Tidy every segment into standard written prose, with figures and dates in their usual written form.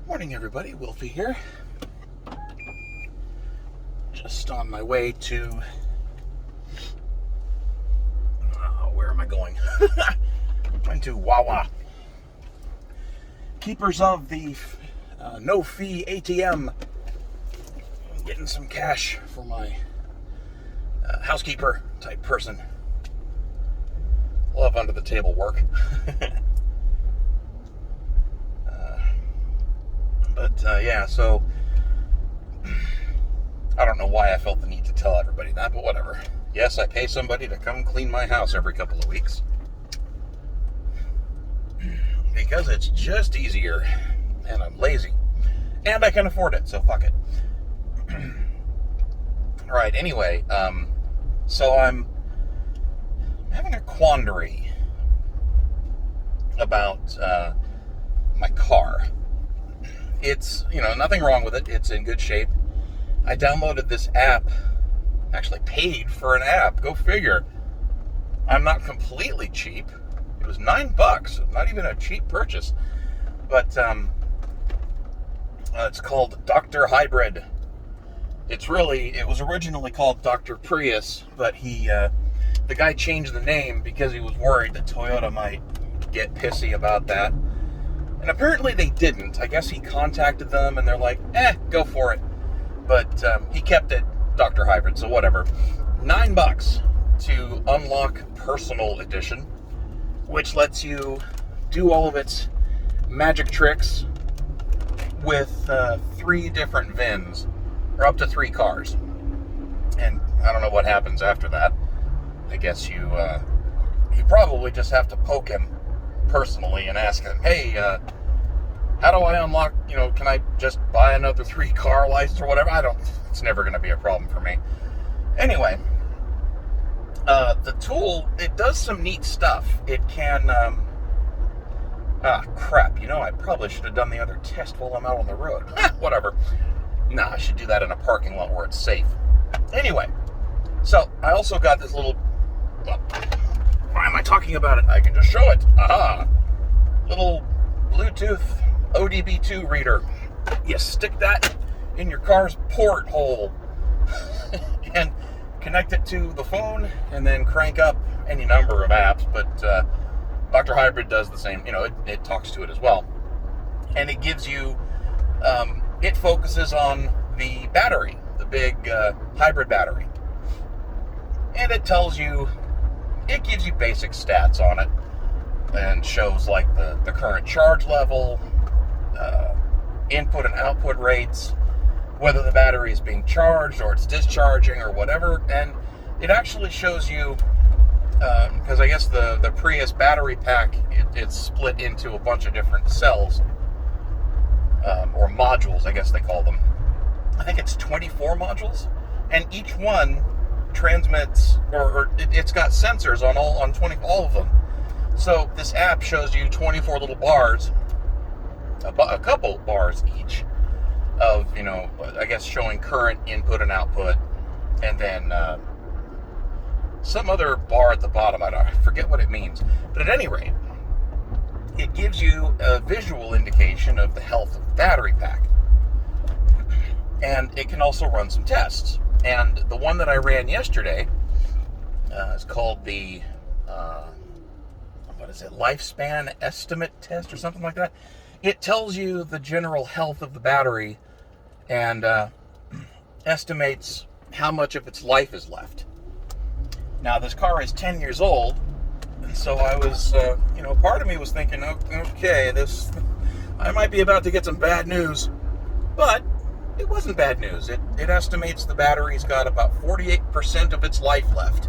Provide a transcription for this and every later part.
Morning, everybody. Willfe here. Just on my way to... where am I going? Going to Wawa. Keepers of the no-fee ATM. I'm getting some cash for my housekeeper type person. Love under-the-table work. Yeah, so I don't know why I felt the need to tell everybody that, but whatever. Yes, I pay somebody to come clean my house every couple of weeks because it's just easier, and I'm lazy, and I can afford it, so fuck it. All right, anyway, so I'm having a quandary about my car. It's, nothing wrong with it. It's in good shape. I downloaded this app, actually paid for an app. Go figure. I'm not completely cheap. It was $9, not even a cheap purchase. But it's called Dr. Hybrid. It was originally called Dr. Prius, but the guy changed the name because he was worried that Toyota might get pissy about that. And apparently they didn't. I guess he contacted them and they're like, go for it. But he kept it Dr. Hybrid, so whatever. $9 to unlock Personal Edition, which lets you do all of its magic tricks with 3 different VINs, or up to 3 cars. And I don't know what happens after that. I guess you probably just have to poke him personally and ask him, hey, how do I unlock, can I just buy another 3-car license or whatever? It's never going to be a problem for me. Anyway, the tool, it does some neat stuff. It can, crap, I probably should have done the other test while I'm out on the road. Whatever. Nah, I should do that in a parking lot where it's safe. Anyway, so I also got this little, why am I talking about it? I can just show it. Aha! Little Bluetooth ODB2 reader. You stick that in your car's port hole and connect it to the phone and then crank up any number of apps. But Dr. Hybrid does the same. It talks to it as well. And it gives you, it focuses on the battery, the big hybrid battery. And it gives you basic stats on it and shows like the current charge level, input and output rates, whether the battery is being charged or it's discharging or whatever. And it actually shows you, because I guess the Prius battery pack, it's split into a bunch of different cells, or modules, I guess they call them. I think it's 24 modules, and each one transmits, or it's got sensors on all of them. So this app shows you 24 little bars, a couple bars each of, I guess showing current input and output, and then some other bar at the bottom. I forget what it means, but at any rate, it gives you a visual indication of the health of the battery pack, and it can also run some tests. And the one that I ran yesterday is called the lifespan estimate test or something like that. It tells you the general health of the battery and estimates how much of its life is left. Now, this car is 10 years old, and so I was, part of me was thinking, okay, I might be about to get some bad news, but it wasn't bad news. It estimates the battery's got about 48% of its life left.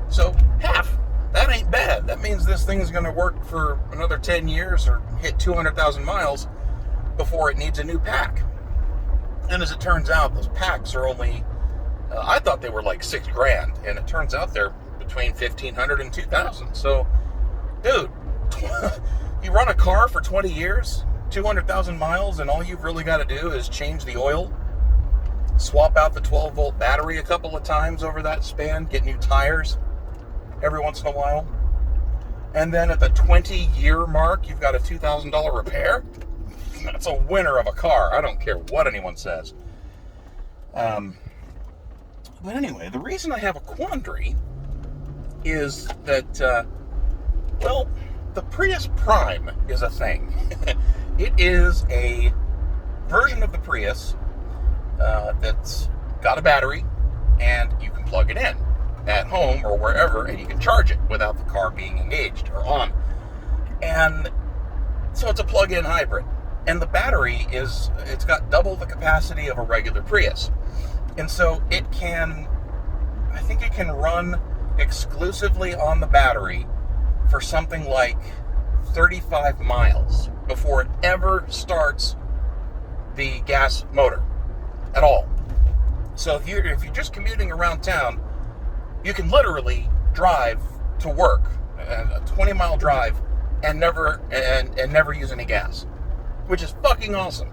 So, half. That ain't bad. That means this thing's going to work for another 10 years or hit 200,000 miles before it needs a new pack. And as it turns out, those packs are only, I thought they were like $6,000, and it turns out they're between $1,500 and $2,000. So, dude, you run a car for 20 years, 200,000 miles, and all you've really got to do is change the oil, swap out the 12-volt battery a couple of times over that span, get new tires every once in a while, and then at the 20-year mark, you've got a $2,000 repair. That's a winner of a car. I don't care what anyone says. But anyway, the reason I have a quandary is that, well, the Prius Prime is a thing. It is a version of the Prius that's got a battery, and you can plug it in at home or wherever, and you can charge it without the car being engaged or on. And so it's a plug-in hybrid. And the battery it's got double the capacity of a regular Prius. And so I think it can run exclusively on the battery for something like 35 miles before it ever starts the gas motor at all. So if you're just commuting around town, you can literally drive to work, a 20-mile drive, and never use any gas, which is fucking awesome.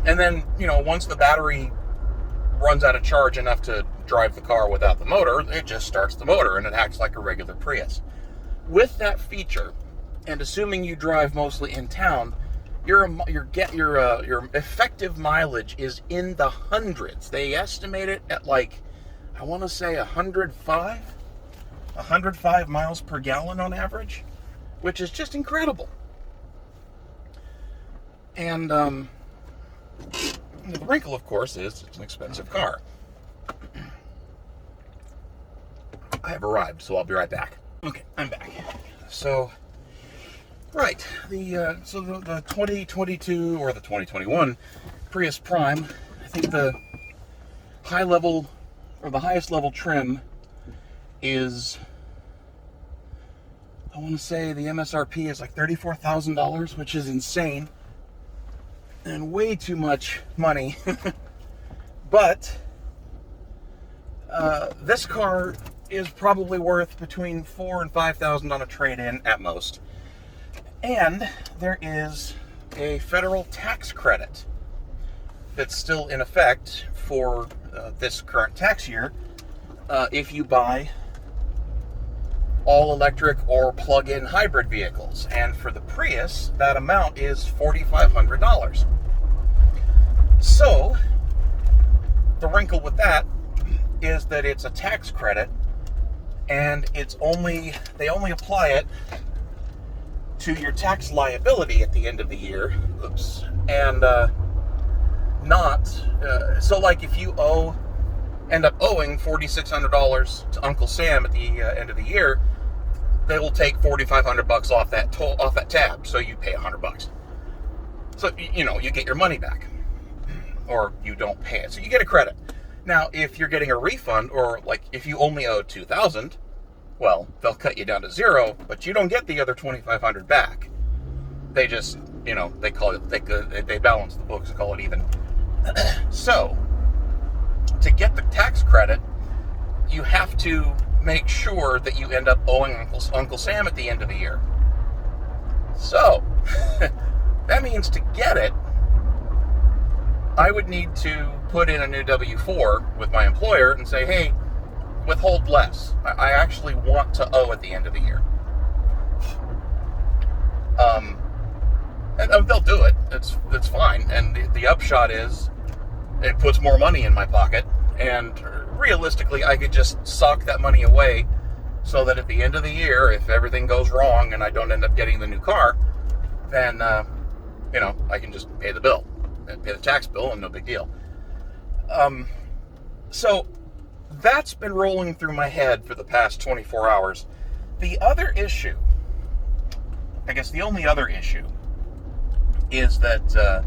And then, once the battery runs out of charge enough to drive the car without the motor, it just starts the motor and it acts like a regular Prius. With that feature, and assuming you drive mostly in town, your effective mileage is in the hundreds. They estimate it at I want to say 105 miles per gallon on average, which is just incredible. And the wrinkle, of course, is it's an expensive car. I have arrived, so I'll be right back. Okay, I'm back. So, right, the 2022 or the 2021 Prius Prime, I think the highest level trim is, I want to say the MSRP is like $34,000, which is insane and way too much money. But this car is probably worth between $4,000 and $5,000 on a trade-in at most. And there is a federal tax credit that's still in effect for this current tax year if you buy all-electric or plug-in hybrid vehicles. And for the Prius, that amount is $4,500. So, the wrinkle with that is that it's a tax credit, and they only apply it to your tax liability at the end of the year. Oops. And so like if you end up owing $4,600 to Uncle Sam at the end of the year, they will take $4,500 off that tab, so you pay $100. So you get your money back, or you don't pay it, so you get a credit. Now, if you're getting a refund, or like if you only owe $2,000, well, they'll cut you down to zero, but you don't get the other $2,500 back. They just, they call it, they balance the books and call it even. So, to get the tax credit, you have to make sure that you end up owing Uncle Sam at the end of the year. So, that means to get it, I would need to put in a new W-4 with my employer and say, hey, withhold less. I actually want to owe at the end of the year. And they'll do it. It's fine. And the upshot is it puts more money in my pocket. And realistically, I could just sock that money away so that at the end of the year, if everything goes wrong and I don't end up getting the new car, then, I can just pay the bill. Pay the tax bill, and no big deal. So that's been rolling through my head for the past 24 hours. The other issue, I guess the only other issue, is that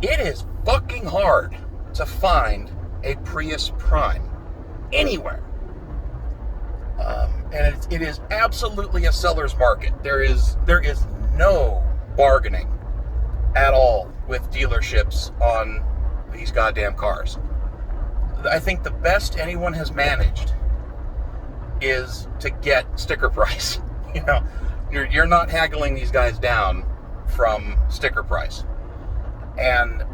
it is fucking hard to find a Prius Prime anywhere. And it is absolutely a seller's market. There is no bargaining at all with dealerships on these goddamn cars. I think the best anyone has managed is to get sticker price. You're not haggling these guys down from sticker price. And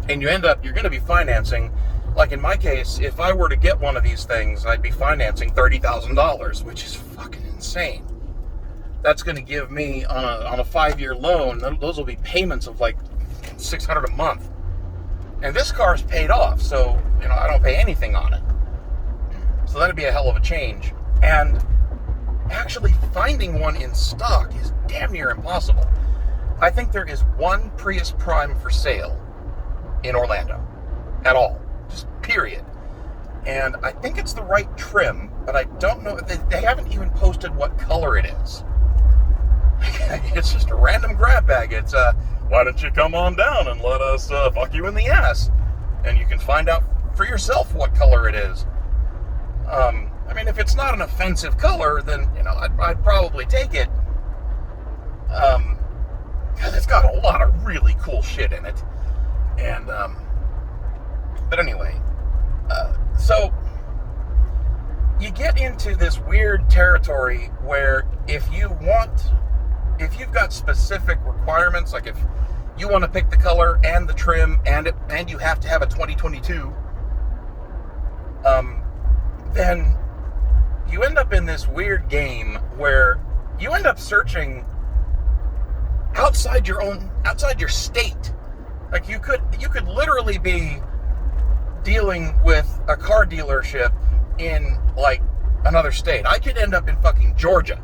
you're going to be financing, like in my case, if I were to get one of these things, I'd be financing $30,000, which is fucking insane. That's going to give me on a 5-year loan, those will be payments of like $600 a month. And this car's paid off, so I don't pay anything on it. So that'd be a hell of a change. And actually finding one in stock is damn near impossible. I think there is one Prius Prime for sale in Orlando at all, just period. And I think it's the right trim, but I don't know. They haven't even posted what color it is. It's just a random grab bag. It's why don't you come on down and let us fuck you in the ass, and you can find out for yourself what color it is. I mean, if it's not an offensive color, then I'd probably take it. Because it's got a lot of really cool shit in it. And but anyway, so you get into this weird territory where if you've got specific requirements, like if you want to pick the color and the trim and you have to have a 2022, then you end up in this weird game where you end up searching outside your state. Like you could literally be dealing with a car dealership in like another state. I could end up in fucking Georgia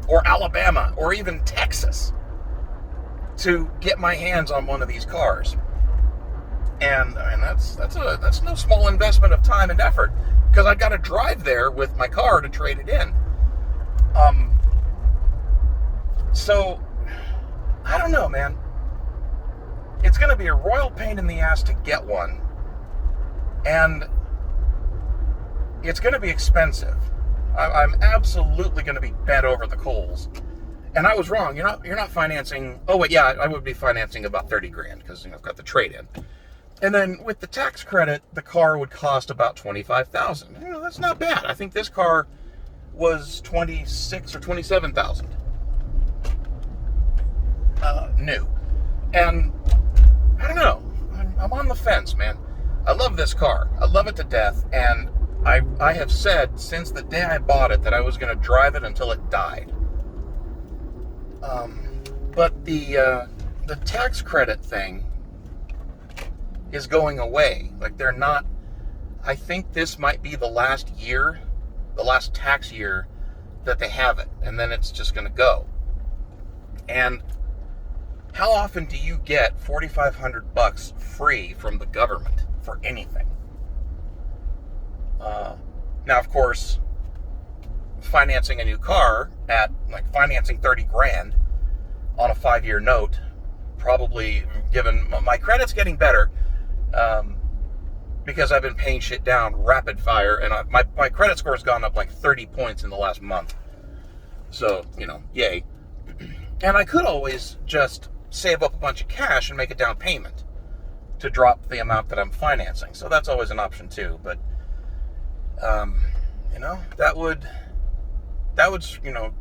or Alabama or even Texas to get my hands on one of these cars. And I mean that's no small investment of time and effort, because I got to drive there with my car to trade it in. So I don't know, man. It's going to be a royal pain in the ass to get one, and it's going to be expensive. I'm absolutely going to be bent over the coals. And I was wrong. You're not financing. Oh wait, yeah, I would be financing about $30,000 because I've got the trade-in. And then with the tax credit, the car would cost about $25,000. That's not bad. I think this car was $26,000 or $27,000 new. And I don't know. I'm on the fence, man. I love this car. I love it to death. And I have said since the day I bought it that I was going to drive it until it died. But the tax credit thing is going away. Like they're not. I think this might be the last tax year that they have it, and then it's just going to go. And how often do you get $4,500 free from the government for anything? Now, of course, financing a new car at financing $30,000 on a 5-year note, probably, given my credit's getting better, because I've been paying shit down rapid fire, and my credit score has gone up like 30 points in the last month. So, yay. And I could always just save up a bunch of cash and make a down payment to drop the amount that I'm financing. So that's always an option too. But, that would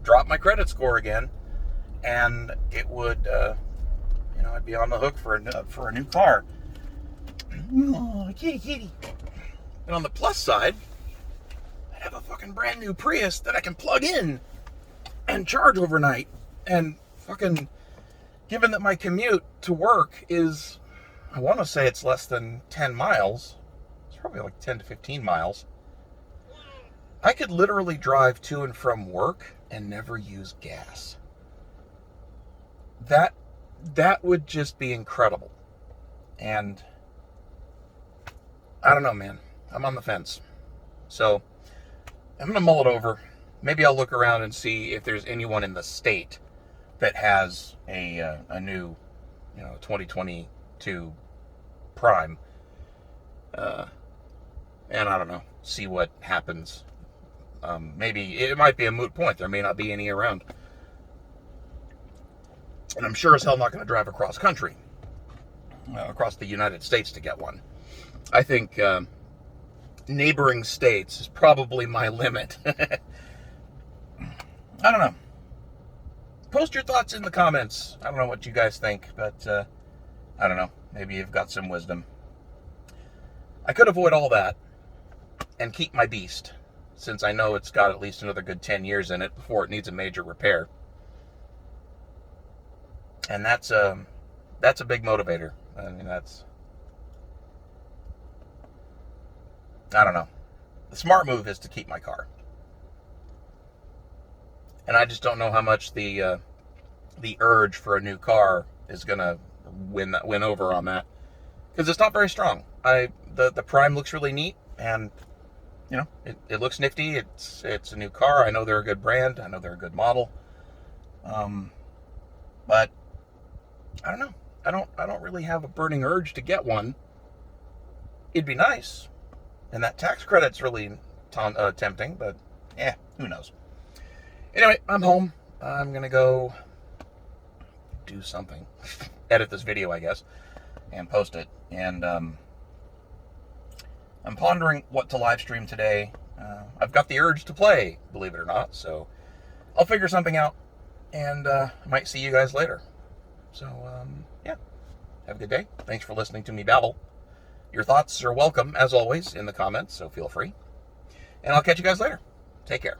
drop my credit score again, and it would, I'd be on the hook for a new car. Oh, kitty. And on the plus side, I'd have a fucking brand new Prius that I can plug in and charge overnight. And fucking, given that my commute to work is, I want to say it's less than 10 miles. It's probably like 10 to 15 miles. I could literally drive to and from work and never use gas. That would just be incredible. And I don't know, man. I'm on the fence. So I'm going to mull it over. Maybe I'll look around and see if there's anyone in the state that has a new, 2022 Prime. And I don't know, see what happens. Maybe it might be a moot point. There may not be any around. And I'm sure as hell not going to drive across country, across the United States to get one. I think neighboring states is probably my limit. I don't know. Post your thoughts in the comments. I don't know what you guys think, but I don't know. Maybe you've got some wisdom. I could avoid all that and keep my beast. since I know it's got at least another good 10 years in it before it needs a major repair. And that's a big motivator. I mean, I don't know. The smart move is to keep my car. And I just don't know how much the urge for a new car is gonna win over on that, because it's not very strong. The Prime looks really neat, and it looks nifty. It's a new car. I know they're a good brand. I know they're a good model. But I don't know. I don't really have a burning urge to get one. It'd be nice, and that tax credit's really tempting. But who knows? Anyway, I'm home. I'm gonna go do something, edit this video, I guess, and post it. And I'm pondering what to live stream today. I've got the urge to play, believe it or not, so I'll figure something out, and I might see you guys later. So, have a good day. Thanks for listening to me babble. Your thoughts are welcome, as always, in the comments, so feel free. And I'll catch you guys later. Take care.